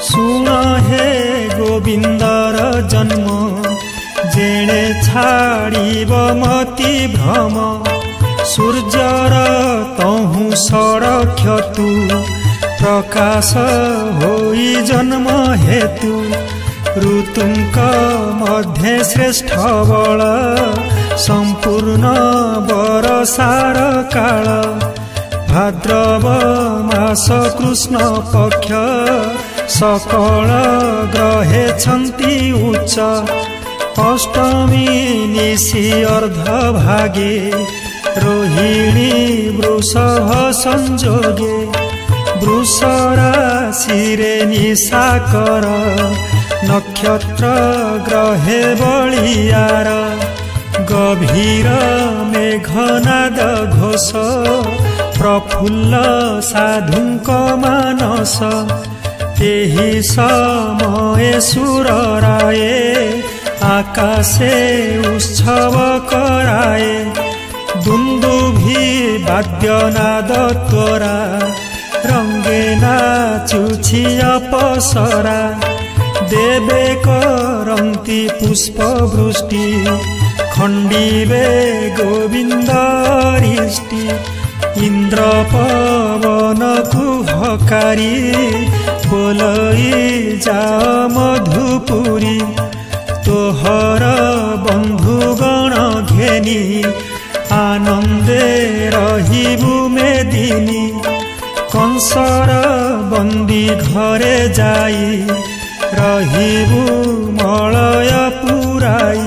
सुन हे गोविंदर जन्म जेणे छाड़िब मति भ्रम सूर्यर तहु सड़क्ष तू प्रकाश होई जन्म हेतु ऋतुंक मध्य श्रेष्ठ बल संपूर्ण बरसार काल भाद्रव मास कृष्ण पक्ष सकल ग्रहे छन्ति उच्च अष्टमी निशि अर्ध भागे रोहिणी वृषभ संजोगे वृष राशिरे निशाकर नक्षत्र ग्रहे बलियार गभीर मेघनाद घोष प्रफुल्ल साधुंक मानस तेहि समय सुर राये आकाशे उत्सव कराए दुन्दुभि वाद्यनाद त्वरा रंगे नाचुछि अपसरा देवे करन्ति पुष्प वृष्टि खंडिबे गोविंदरिष्टि इंद्र पवन कुहकारी बोलई जा मधुपुरी तोहर बंधुगण घेनी आनंदे रहिबु मेदिनी कंसर बंदी घरे जाई रहिबु मलय पुराई।